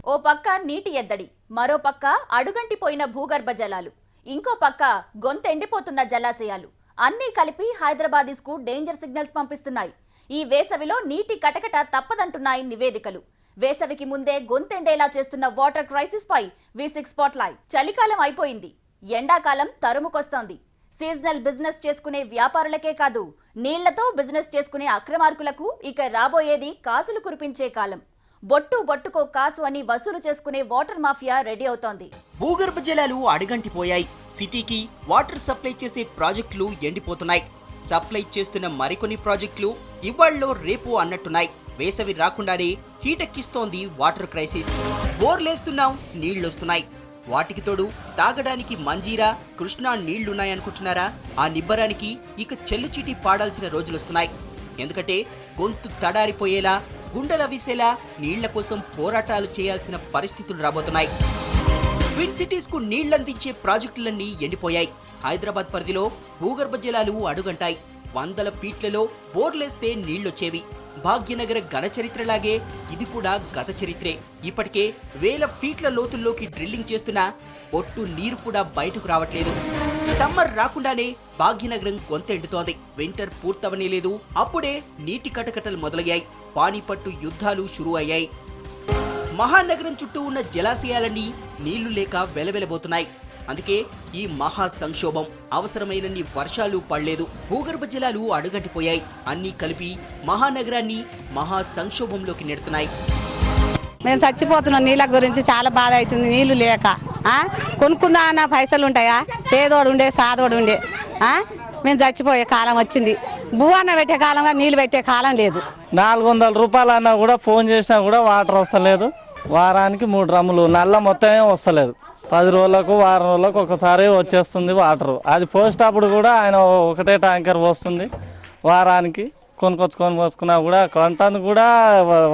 ఓ పక్క నీటి ఎద్దడి, మరో పక్క అడుగంటిపోయిన భూగర్భ జలాలు, ఇంకో పక్క గొంతెండిపోతున్న జలాశయాలు అన్నీ కలిపి హైదరాబాదీస్కు డేంజర్ సిగ్నల్స్ పంపిస్తున్నాయి. ఈ వేసవిలో నీటి కటకట తప్పదంటున్నాయి నివేదికలు. వేసవికి ముందే గొంతెండేలా చేస్తున్న వాటర్ క్రైసిస్ పై V6 స్పాట్లైట్. చలికాలం అయిపోయింది, ఎండాకాలం తరుముకొస్తోంది. సీజనల్ బిజినెస్ చేసుకునే వ్యాపారులకే కాదు, నీళ్లతో బిజినెస్ చేసుకునే అక్రమార్కులకు ఇక రాబోయేది కాసులు కురిపించే కాలం. బొట్టు బొట్టుకో కాసు అని వసూలు చేసుకునే వాటర్ మాఫియా రెడీ అవుతోంది. భూగర్భ జలాలు అడుగంటిపోయాయి. సిటీకి వాటర్ సప్లై చేసే ప్రాజెక్టులు ఎండిపోతున్నాయి. సప్లై చేస్తున్న మరికొన్ని ప్రాజెక్టులు ఇవాళ్ళలో రేపు అన్నట్టున్నాయి. వేసవి రాకుండానే హీటెక్కిస్తోంది వాటర్ క్రైసిస్. బోర్లేస్తున్నాం, నీళ్లొస్తున్నాయి. వాటికి తోడు తాగడానికి మంజీరా, కృష్ణా నీళ్లున్నాయనుకుంటున్నారా? ఆ నిబ్బరానికి ఇక చెల్లుచీటి పాడాల్సిన రోజులొస్తున్నాయి. ఎందుకంటే గొంతు తడారిపోయేలా, గుండెల వీసేలా నీళ్ల కోసం పోరాటాలు చేయాల్సిన పరిస్థితులు రాబోతున్నాయి. ట్విన్ సిటీస్ కు నీళ్లందించే ప్రాజెక్టులన్నీ ఎండిపోయాయి. హైదరాబాద్ పరిధిలో భూగర్భ జలాలు అడుగంటాయి. 100 ఫీట్లలో బోర్లేస్తే నీళ్లొచ్చేవి. భాగ్యనగర ఘన చరిత్రలాగే ఇది కూడా గత చరిత్రే. ఇప్పటికే 1000 ఫీట్ల లోతుల్లోకి డ్రిల్లింగ్ చేస్తున్నా ఒట్టు నీరు కూడా బయటకు రావట్లేదు. సమ్మర్ రాకుండానే భాగ్యనగరం గొంతెండుతోంది. వింటర్ పూర్తవనే లేదు, అప్పుడే నీటి కటకటలు మొదలయ్యాయి. పానీపట్టు యుద్ధాలు షురూ అయ్యాయి. మహానగరం చుట్టూ ఉన్న జలాశయాలన్నీ నీళ్లు లేక వెలవెలబోతున్నాయి. అందుకే ఈ మహా సంక్షోభం. అవసరమైనన్ని వర్షాలు పడలేదు, భూగర్భ జలాలు అడుగంటిపోయాయి. అన్నీ కలిపి మహానగరాన్ని మహా సంక్షోభంలోకి నెడుతున్నాయి. మేము చచ్చిపోతున్నాం. నీళ్ళ గురించి చాలా బాధ అవుతుంది. నీళ్లు లేక కొనుక్కుందా అన్న పైసలు ఉంటాయా? పేదోడు ఉండే, సాదోడు ఉండే. మేము చచ్చిపోయే కాలం వచ్చింది. భూవన్న పెట్టే కాలంగా నీళ్ళు పెట్టే కాలం లేదు. 400 రూపాయలు అన్నా కూడా ఫోన్ చేసినా కూడా వాటర్ వస్తలేదు. వారానికి 3 డ్రమ్ములు, నల్ల మొత్తమే వస్తలేదు. 10 రోజులకు, వారం రోజులకు ఒకసారి వచ్చేస్తుంది వాటర్. అది పోసేటప్పుడు కూడా ఆయన ఒకటే ట్యాంకర్ పోస్తుంది. వారానికి కొనుక్కొని పోసుకున్నా కూడా కొంటాను కూడా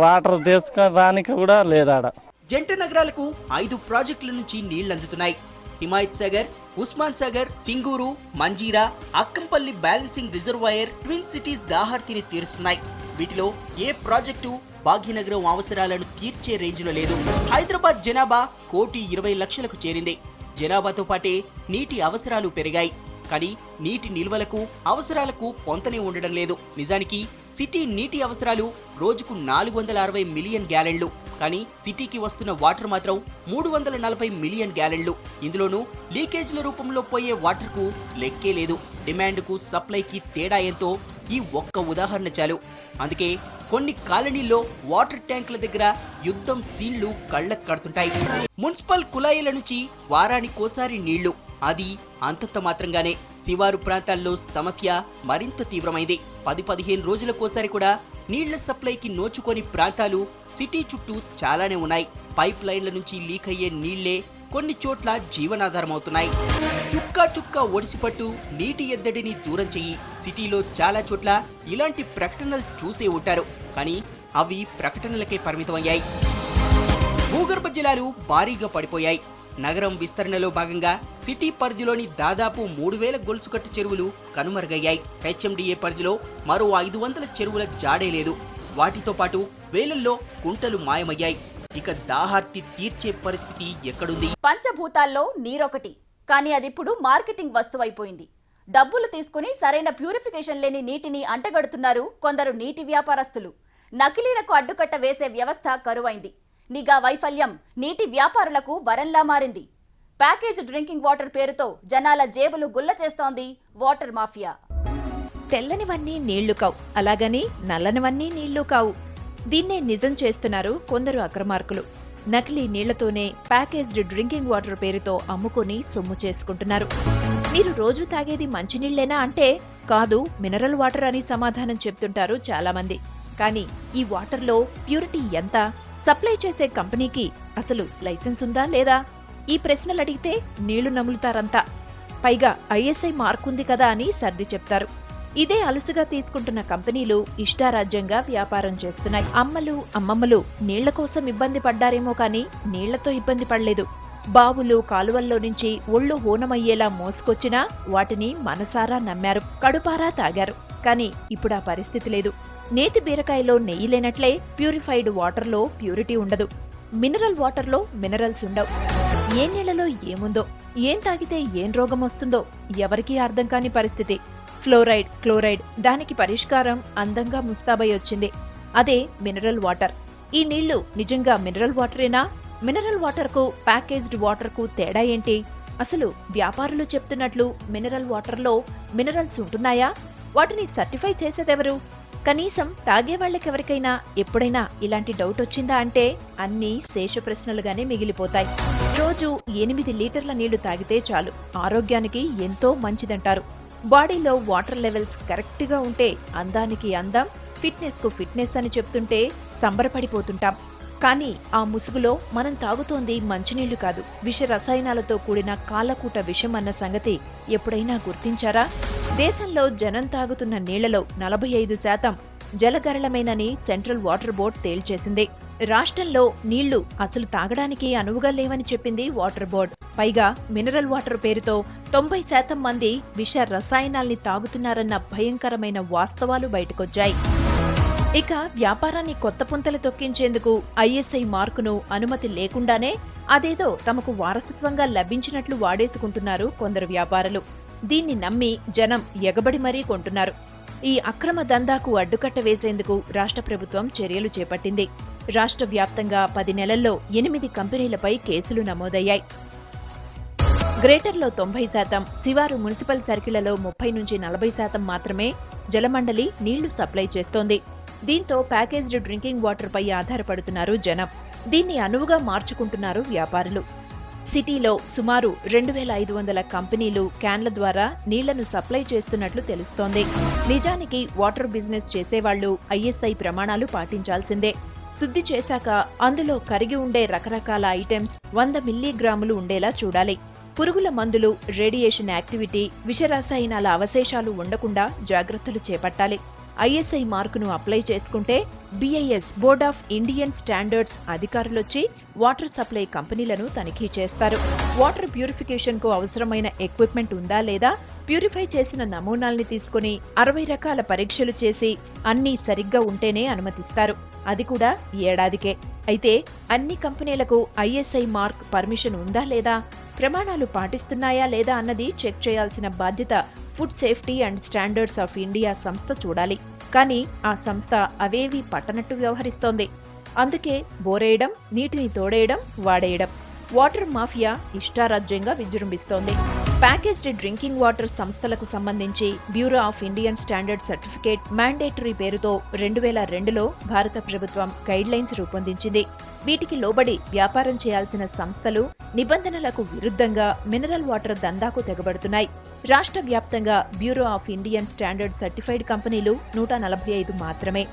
వాటర్ తీసుకురానికి కూడా లేదాడ. జంట నగరాలకు 5 ప్రాజెక్టుల నుంచి నీళ్లు అందుతున్నాయి. Himayat Sagar, Osman Sagar, Singur, Manjira, Akkampalli balancing reservoir twin cities దాహార్తిని తీరుస్తున్నాయి. వీటిలో ఏ ప్రాజెక్టు భాగ్యనగరం అవసరాలను తీర్చే రేంజ్లో లేదు. హైదరాబాద్ జనాభా 1,20,00,000కు చేరింది. జనాభాతో పాటే నీటి అవసరాలు పెరిగాయి. కానీ నీటి నిల్వలకు, అవసరాలకు పొంతనే ఉండడం లేదు. నిజానికి సిటీ నీటి అవసరాలు రోజుకు 460 మిలియన్ గ్యాలన్లు. కానీ సిటీకి వస్తున్న వాటర్ మాత్రం 340 మిలియన్ గ్యాలన్లు. ఇందులోనూ లీకేజ్ల రూపంలో పోయే వాటర్కు లెక్కే లేదు. డిమాండ్కు సప్లైకి తేడా ఎంతో ఈ ఒక్క ఉదాహరణ చాలు. అందుకే కొన్ని కాలనీల్లో వాటర్ ట్యాంకుల దగ్గర యుద్ధం సీన్లు కళ్ళకు కడుతుంటాయి. మున్సిపల్ కుళాయిల నుంచి వారానికోసారి నీళ్లు, అది అంతంత మాత్రంగానే. శివారు ప్రాంతాల్లో సమస్య మరింత తీవ్రమైంది. 10-15 రోజులకోసారి కూడా నీళ్ల సప్లైకి నోచుకొని ప్రాంతాలు సిటీ చుట్టూ చాలానే ఉన్నాయి. పైప్ లైన్ల నుంచి లీక్ అయ్యే నీళ్లే కొన్ని చోట్ల జీవనాధారం అవుతున్నాయి. చుక్క చుక్క ఒడిసిపట్టు, నీటి ఎద్దడిని దూరం చెయ్యి. సిటీలో చాలా చోట్ల ఇలాంటి ప్రకటనలు చూసే ఉంటారు. కానీ అవి ప్రకటనలకే పరిమితమయ్యాయి. భూగర్భ జలాలు భారీగా పడిపోయాయి. నగరం విస్తరణలో భాగంగా సిటీ పరిధిలోని దాదాపు 3000 గొలుసుకట్టు చెరువులు కనుమరుగయ్యాయి. HMDA పరిధిలో మరో 500 చెరువుల జాడే లేదు. వాటితో పాటు వేలల్లో కుంటలు మాయమయ్యాయి. ఇక దాహార్తి తీర్చే పరిస్థితి ఎక్కడుంది? పంచభూతాల్లో నీరొకటి, కానీ అదిప్పుడు మార్కెటింగ్ వస్తువైపోయింది. డబ్బులు తీసుకుని సరైన ప్యూరిఫికేషన్ లేని నీటిని అంటగడుతున్నారు కొందరు నీటి వ్యాపారస్తులు. నకిలీలకు అడ్డుకట్ట వేసే వ్యవస్థ కరువైంది. నిఘా వైఫల్యం నీటి వ్యాపారులకు వరంలా మారింది. ప్యాకేజ్ డ్రింకింగ్ వాటర్ పేరుతో జనాల జేబులు గుల్ల చేస్తోంది వాటర్ మాఫియా. తెల్లనివన్నీ నీళ్లు కావు, అలాగని నల్లనివన్నీ నీళ్లు కావు. దీన్నే నిజం చేస్తున్నారు కొందరు అక్రమార్కులు. నకిలీ నీళ్లతోనే ప్యాకేజ్డ్ డ్రింకింగ్ వాటర్ పేరుతో అమ్ముకుని సొమ్ము చేసుకుంటున్నారు. మీరు రోజు తాగేది మంచినీళ్లేనా అంటే కాదు, మినరల్ వాటర్ అని సమాధానం చెప్తుంటారు చాలా మంది. కానీ ఈ వాటర్లో ప్యూరిటీ ఎంత? సప్లై చేసే కంపెనీకి అసలు లైసెన్స్ ఉందా లేదా? ఈ ప్రశ్నలు అడిగితే నీళ్లు నములుతారంతా. పైగా ISI మార్కుంది కదా అని సర్ది చెప్తారు. ఇదే అలుసుగా తీసుకుంటున్న కంపెనీలు ఇష్టారాజ్యంగా వ్యాపారం చేస్తున్నాయి. అమ్మమ్మలు నీళ్ల కోసం ఇబ్బంది పడ్డారేమో కానీ నీళ్లతో ఇబ్బంది పడలేదు. బావులు, కాలువల్లో నుంచి ఒళ్ళు హోనమయ్యేలా మోసుకొచ్చినా వాటిని మనసారా నమ్మారు, కడుపారా తాగారు. కానీ ఇప్పుడు ఆ పరిస్థితి లేదు. నేతి బీరకాయలో నెయ్యి లేనట్లే ప్యూరిఫైడ్ వాటర్లో ప్యూరిటీ ఉండదు. మినరల్ వాటర్లో మినరల్స్ ఉండవు. ఏ నీళ్లలో ఏముందో, ఏం తాగితే ఏం రోగం వస్తుందో ఎవరికీ అర్థం కాని పరిస్థితి. ఫ్లోరైడ్, క్లోరైడ్, దానికి పరిష్కారం అందంగా ముస్తాబై వచ్చింది. అదే మినరల్ వాటర్. ఈ నీళ్లు నిజంగా మినరల్ వాటరేనా? మినరల్ వాటర్కు ప్యాకేజ్డ్ వాటర్కు తేడా ఏంటి? అసలు వ్యాపారులు చెప్తున్నట్లు మినరల్ వాటర్లో మినరల్స్ ఉంటున్నాయా? వాటిని సర్టిఫై చేసేదెవరు? కనీసం తాగే వాళ్ళకెవరికైనా ఎప్పుడైనా ఇలాంటి డౌట్ వచ్చిందా అంటే అన్నీ శేష ప్రశ్నలుగానే మిగిలిపోతాయి. రోజు 8 లీటర్ల నీళ్లు తాగితే చాలు, ఆరోగ్యానికి ఎంతో మంచిదంటారు. బాడీలో వాటర్ లెవెల్స్ కరెక్ట్గా ఉంటే అందానికి అందం, ఫిట్నెస్ కు ఫిట్నెస్ అని చెప్తుంటే సంబరపడిపోతుంటాం. కానీ ఆ ముసుగులో మనం తాగుతోంది మంచినీళ్లు కాదు, విష రసాయనాలతో కూడిన కాలకూట విషం అన్న సంగతి ఎప్పుడైనా గుర్తించారా? దేశంలో జనం తాగుతున్న నీళ్లలో 45% జలగరళమేనని సెంట్రల్ వాటర్ బోర్డ్ తేల్చేసింది. రాష్ట్రంలో నీళ్లు అసలు తాగడానికి అనువుగా లేవని చెప్పింది వాటర్ బోర్డ్. పైగా మినరల్ వాటర్ పేరుతో 90% మంది విష రసాయనాల్ని తాగుతున్నారన్న భయంకరమైన వాస్తవాలు బయటకొచ్చాయి. ఇక వ్యాపారాన్ని కొత్త పుంతలు తొక్కించేందుకు ఐఎస్ఐ మార్కును అనుమతి లేకుండానే అదేదో తమకు వారసత్వంగా లభించినట్లు వాడేసుకుంటున్నారు కొందరు వ్యాపారులు. దీన్ని నమ్మి జనం ఎగబడి మరీ కొంటున్నారు. ఈ అక్రమ దందాకు అడ్డుకట్ట వేసేందుకు రాష్ట్ర ప్రభుత్వం చర్యలు చేపట్టింది. రాష్ట్ర వ్యాప్తంగా 10 నెలల్లో 8 కంపెనీలపై కేసులు నమోదయ్యాయి. గ్రేటర్లో 90%, శివారు మున్సిపల్ సర్కిళ్లలో 30-40% మాత్రమే జలమండలి నీళ్లు సప్లై చేస్తోంది. దీంతో ప్యాకేజ్డ్ డ్రింకింగ్ వాటర్ పై ఆధారపడుతున్నారు జనం. దీన్ని అనువుగా మార్చుకుంటున్నారు వ్యాపారులు. సిటీలో సుమారు 2500 కంపెనీలు క్యాన్ల ద్వారా నీళ్లను సప్లై చేస్తున్నట్లు తెలుస్తోంది. నిజానికి వాటర్ బిజినెస్ చేసేవాళ్లు ఐఎస్ఐ ప్రమాణాలు పాటించాల్సిందే. శుద్ధి చేశాక అందులో కరిగి ఉండే రకరకాల ఐటెమ్స్ 100 మిల్లీగ్రాములు ఉండేలా చూడాలి. పురుగుల మందులు, రేడియేషన్ యాక్టివిటీ, విషరసాయనాల అవశేషాలు ఉండకుండా జాగ్రత్తలు చేపట్టాలి. ఐఎస్ఐ మార్కును అప్లై చేసుకుంటే BIS board of Indian standards అధికారులొచ్చి వాటర్ సప్లై కంపెనీలను తనిఖీ చేస్తారు. వాటర్ ప్యూరిఫికేషన్ కు అవసరమైన ఎక్విప్మెంట్ ఉందా లేదా, ప్యూరిఫై చేసిన నమూనాల్ని తీసుకుని 60 రకాల పరీక్షలు చేసి అన్నీ సరిగ్గా ఉంటేనే అనుమతిస్తారు. అది కూడా ఏడాదికే. అయితే అన్ని కంపెనీలకు ఐఎస్ఐ మార్క్ పర్మిషన్ ఉందా లేదా, ప్రమాణాలు పాటిస్తున్నాయా లేదా అన్నది చెక్ చేయాల్సిన బాధ్యత food safety and standards of India సంస్థ చూడాలి. కానీ ఆ సంస్థ అవేవీ పట్టనట్టు వ్యవహరిస్తోంది. అందుకే బోరేయడం, నీటిని తోడేయడం, వాడేయడం, వాటర్ మాఫియా ఇష్టారాజ్యంగా విజృంభిస్తోంది. ప్యాకేజ్డ్ డ్రింకింగ్ వాటర్ సంస్థలకు సంబంధించి bureau of Indian standard certificate mandatory పేరుతో 2002లో భారత ప్రభుత్వం గైడ్లైన్స్ రూపొందించింది. వీటికి లోబడి వ్యాపారం చేయాల్సిన సంస్థలు నిబంధనలకు విరుద్ధంగా మినరల్ వాటర్ దందాకు తెగబడుతున్నాయి. రాష్ట్ర వ్యాప్తంగా bureau of Indian standard certified కంపెనీలు 145 మాత్రమే.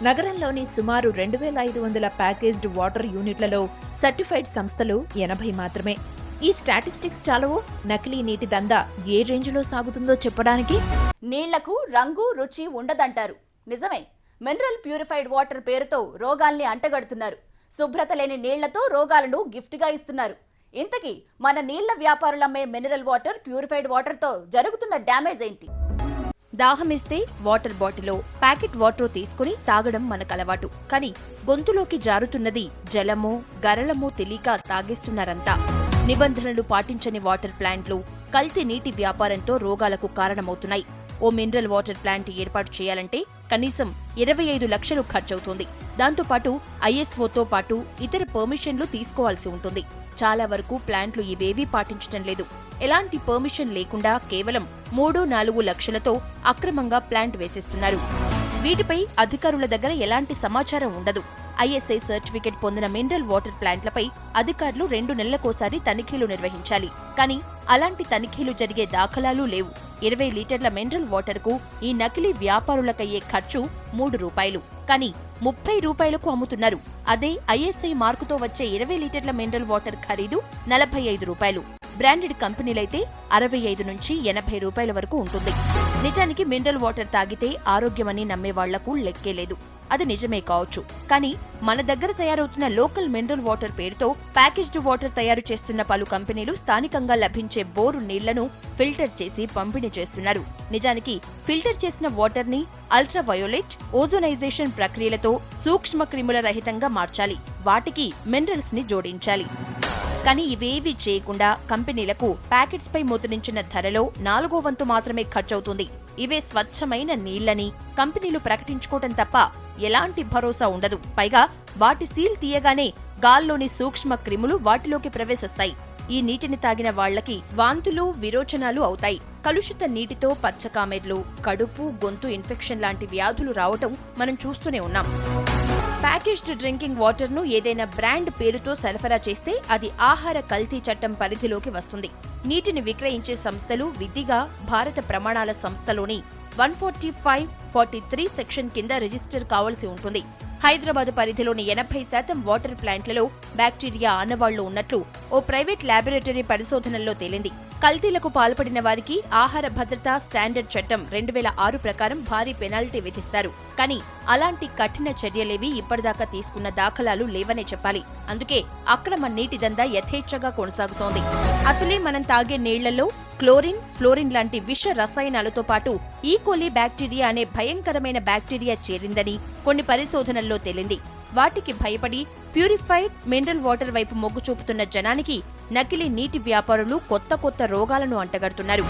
నగరంలోని సుమారు 2500 ప్యాకేజ్డ్ వాటర్ యూనిట్లలో సర్టిఫైడ్ సంస్థలు 80 మాత్రమే. ఈ స్టాటిస్టిక్స్ చాలవో నకిలీ నీటి దందా ఏ రేంజ్లో సాగుతుందో చెప్పడానికి? నీళ్లకు రంగు, రుచి ఉండదంటారు. నిజమే. మినరల్ ప్యూరిఫైడ్ వాటర్ పేరుతో రోగాల్ని అంటగడుతున్నారు. శుభ్రత లేని నీళ్లతో రోగాలను గిఫ్ట్గా ఇస్తున్నారు. ఇంతకీ మన నీళ్ల వ్యాపారులమ్మే మినరల్ వాటర్, ప్యూరిఫైడ్ వాటర్తో జరుగుతున్న డ్యామేజ్ ఏంటి? దాహమిస్తే వాటర్ బాటిలో ప్యాకెట్ వాటర్ తీసుకుని తాగడం మనకు అలవాటు. కానీ గొంతులోకి జారుతున్నది జలమో గరళమో తెలియక తాగేస్తున్నారంతా. నిబంధనలు పాటించని వాటర్ ప్లాంట్లు కల్తీ నీటి వ్యాపారంతో రోగాలకు కారణమవుతున్నాయి. ఓ మినరల్ వాటర్ ప్లాంట్ ఏర్పాటు చేయాలంటే కనీసం 25 లక్షలు ఖర్చవుతుంది. దాంతోపాటు ISOతో పాటు ఇతర పర్మిషన్లు తీసుకోవాల్సి ఉంటుంది. చాలా వరకు ప్లాంట్లు ఇవేవీ పాటించటం లేదు. ఎలాంటి పర్మిషన్ లేకుండా కేవలం 3-4 లక్షలతో అక్రమంగా ప్లాంట్ వేసేస్తున్నారు. వీటిపై అధికారుల దగ్గర ఎలాంటి సమాచారం ఉండదు. ISI సర్టిఫికెట్ పొందిన మినరల్ వాటర్ ప్లాంట్లపై అధికారులు 2 నెలలకోసారి తనిఖీలు నిర్వహించాలి. కానీ అలాంటి తనిఖీలు జరిగే దాఖలాలు లేవు. 20 లీటర్ల మినరల్ వాటర్ కు ఈ నకిలీ వ్యాపారులకయ్యే ఖర్చు ₹3. కానీ 30 రూపాయలకు అమ్ముతున్నారు. అదే ISI మార్కుతో వచ్చే 20 లీటర్ల మినరల్ వాటర్ ఖరీదు ₹45. బ్రాండెడ్ కంపెనీలైతే 65 నుంచి 80 రూపాయల వరకు ఉంటుంది. నిజానికి మినరల్ వాటర్ తాగితే ఆరోగ్యమని నమ్మే వాళ్లకు లెక్కే లేదు. అది నిజమే కావచ్చు. కానీ మన దగ్గర తయారవుతున్న లోకల్ మినరల్ వాటర్ పేరుతో ప్యాకేజ్డ్ వాటర్ తయారు చేస్తున్న పలు కంపెనీలు స్థానికంగా లభించే బోరు నీళ్లను ఫిల్టర్ చేసి పంపిణీ చేస్తున్నారు. నిజానికి ఫిల్టర్ చేసిన వాటర్ ని అల్ట్రావయోలెట్, ఓజోనైజేషన్ ప్రక్రియలతో సూక్ష్మ క్రిముల రహితంగా మార్చాలి. వాటికి మినరల్స్ ని జోడించాలి. కానీ ఇవేవీ చేయకుండా కంపెనీలకు ప్యాకెట్స్ పై ముద్రించిన ధరలో 4వ వంతు మాత్రమే ఖర్చవుతుంది. ఇవే స్వచ్ఛమైన నీళ్లని కంపెనీలు ప్రకటించుకోవటం తప్ప ఎలాంటి భరోసా ఉండదు. పైగా వాటి సీల్ తీయగానే గాల్లోని సూక్ష్మ క్రిములు వాటిలోకి ప్రవేశిస్తాయి. ఈ నీటిని తాగిన వాళ్లకి వాంతులు, విరోచనాలు అవుతాయి. కలుషిత నీటితో పచ్చకామెర్లు, కడుపు, గొంతు ఇన్ఫెక్షన్ లాంటి వ్యాధులు రావటం మనం చూస్తూనే ఉన్నాం. ప్యాకేజ్డ్ డ్రింకింగ్ వాటర్ ను ఏదైనా బ్రాండ్ పేరుతో సరఫరా చేస్తే అది ఆహార కల్తీ చట్టం పరిధిలోకి వస్తుంది. నీటిని విక్రయించే సంస్థలు విధిగా భారత ప్రమాణాల సంస్థలోని 145-43 సెక్షన్ కింద రిజిస్టర్ కావాల్సి ఉంటుంది. హైదరాబాద్ పరిధిలోని 80% వాటర్ ప్లాంట్లలో బ్యాక్టీరియా ఆనవాళ్లు ఉన్నట్లు ఓ ప్రైవేట్ ల్యాబొరేటరీ పరిశోధనల్లో తేలింది. కల్తీలకు పాల్పడిన వారికి ఆహార భద్రతా స్టాండర్డ్ చట్టం 2006 ప్రకారం భారీ పెనాల్టీ విధిస్తారు. కానీ అలాంటి కఠిన చర్యలేవి ఇప్పటిదాకా తీసుకున్న దాఖలాలు లేవనే చెప్పాలి. అందుకే అక్రమ నీటి దందా యథేచ్ఛగా కొనసాగుతోంది. అసలే మనం తాగే నీళ్లలో క్లోరిన్, ఫ్లోరిన్ లాంటి విష రసాయనాలతో పాటు ఈకోలి బ్యాక్టీరియా అనే భయంకరమైన బ్యాక్టీరియా చేరిందని కొన్ని పరిశోధనల్లో తేలింది. వాటికి భయపడి ప్యూరిఫైడ్ మినరల్ వాటర్ వైపు మొగ్గు చూపుతున్న జనానికి నకిలీ నీటి వ్యాపారులు కొత్త రోగాలను అంటగడుతున్నారు.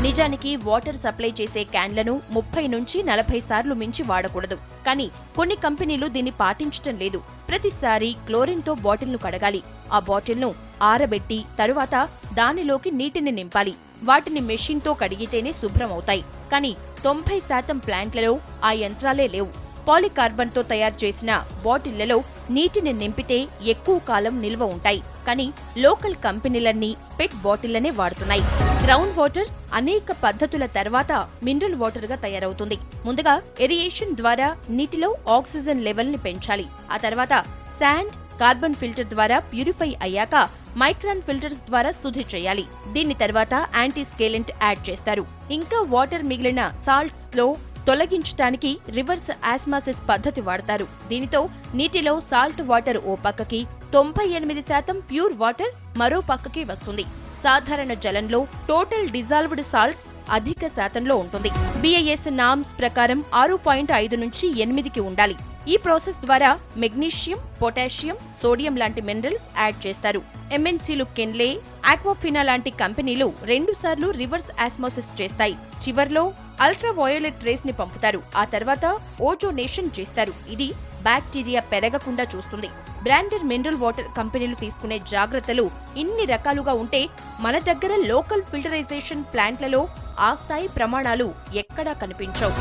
నిజానికి వాటర్ సప్లై చేసే క్యాన్లను 30 నుంచి 40 సార్లు మించి వాడకూడదు. కానీ కొన్ని కంపెనీలు దీన్ని పాటించటం లేదు. ప్రతిసారి క్లోరిన్తో బాటిల్ను కడగాలి. ఆ బాటిల్ను ఆరబెట్టి తరువాత దానిలోకి నీటిని నింపాలి. వాటిని మెషిన్తో కడిగితేనే శుభ్రం అవుతాయి. కానీ 90% ప్లాంట్లలో ఆ యంత్రాలే లేవు. పాలికార్బన్తో తయారు చేసిన బాటిళ్లలో నీటిని నింపితే ఎక్కువ కాలం నిల్వ ఉంటాయి. కానీ లోకల్ కంపెనీలన్నీ పెట్ బాటిళ్లనే వాడుతున్నాయి. గ్రౌండ్ వాటర్ అనేక పద్ధతుల తర్వాత మినరల్ వాటర్ గా తయారవుతుంది. ముందుగా ఏరియేషన్ ద్వారా నీటిలో ఆక్సిజన్ లెవెల్ ని పెంచాలి. ఆ తర్వాత శాండ్, కార్బన్ ఫిల్టర్ ద్వారా ప్యూరిఫై అయ్యాక మైక్రాన్ ఫిల్టర్స్ ద్వారా శుద్ధి చేయాలి. దీని తర్వాత యాంటీ స్కేలెంట్ యాడ్ చేస్తారు. ఇంకా వాటర్ మిగిలిన సాల్ట్స్ లో తొలగించడానికి రివర్స్ ఆస్మాసిస్ పద్ధతి వాడతారు. దీనితో నీటిలో సాల్ట్ వాటర్ ఓ పక్కకి, 98% ప్యూర్ వాటర్ మరో పక్కకి వస్తుంది. సాధారణ జలంలో టోటల్ డిజాల్వ్డ్ సాల్ట్స్ అధిక శాతంలో ఉంటుంది. BIS నామ్స్ ప్రకారం 6.5 నుంచి 8కి ఉండాలి. ఈ ప్రాసెస్ ద్వారా మెగ్నీషియం, పొటాషియం, సోడియం లాంటి మినరల్స్ యాడ్ చేస్తారు. MNCలు కెన్లే, ఆక్వాఫినా లాంటి కంపెనీలు 2 సార్లు రివర్స్ ఆస్మోసిస్ చేస్తాయి. చివర్లో అల్ట్రావయోలెట్ రేస్ ని పంపుతారు. ఆ తర్వాత ఓజోనేషన్ చేస్తారు. ఇది బ్యాక్టీరియా పెరగకుండా చూస్తుంది. బ్రాండెడ్ మినరల్ వాటర్ కంపెనీలు తీసుకునే జాగ్రత్తలు ఇన్ని రకాలుగా ఉంటే మన దగ్గర లోకల్ ఫిల్టరైజేషన్ ప్లాంట్లలో ఆ స్థాయి ప్రమాణాలు ఎక్కడా కనిపించవు.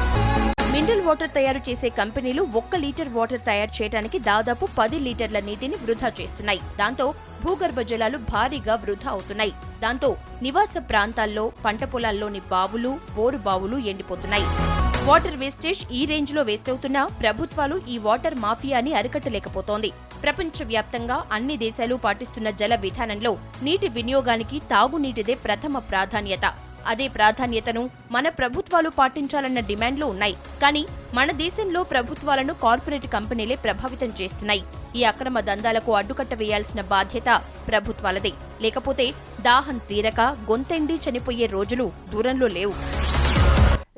మినరల్ వాటర్ తయారు చేసే కంపెనీలు 1 లీటర్ వాటర్ తయారు చేయడానికి దాదాపు 10 లీటర్ల నీటిని వృధా చేస్తున్నాయి. దాంతో భూగర్భ జలాలు భారీగా వృధా అవుతున్నాయి. దాంతో నివాస ప్రాంతాల్లో, పంట పొలాల్లోని బావులు, బోరు బావులు ఎండిపోతున్నాయి. వాటర్ వేస్టేజ్ ఈ రేంజ్ లో వేస్ట్ అవుతున్నా ప్రభుత్వాలు ఈ వాటర్ మాఫియాని అరికట్టలేకపోతోంది. ప్రపంచవ్యాప్తంగా అన్ని దేశాలు పాటిస్తున్న జల విధానంలో నీటి వినియోగానికి తాగునీటిదే ప్రథమ ప్రాధాన్యత. అదే ప్రాధాన్యతను మన ప్రభుత్వాలు పాటించాలన్న డిమాండ్లు ఉన్నాయి. కానీ మన దేశంలో ప్రభుత్వాలను కార్పొరేట్ కంపెనీలే ప్రభావితం చేస్తున్నాయి. ఈ అక్రమ దందాలకు అడ్డుకట్ట వేయాల్సిన బాధ్యత ప్రభుత్వాలదే. లేకపోతే దాహం తీరక గొంతెండి చనిపోయే రోజులు దూరంలో లేవు.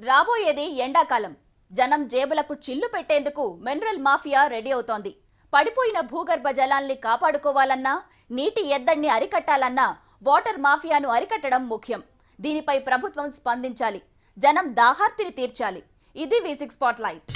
రాబోయేది ఎండాకాలం. జనం జేబులకు చిల్లు పెట్టేందుకు మినరల్ మాఫియా రెడీ అవుతోంది. పడిపోయిన భూగర్భ జలాల్ని కాపాడుకోవాలన్నా, నీటి ఎద్దడిని అరికట్టాలన్నా వాటర్ మాఫియాను అరికట్టడం ముఖ్యం. దీనిపై ప్రభుత్వం స్పందించాలి. జనం దాహార్తిని తీర్చాలి. ఇది V6 స్పాట్లైట్.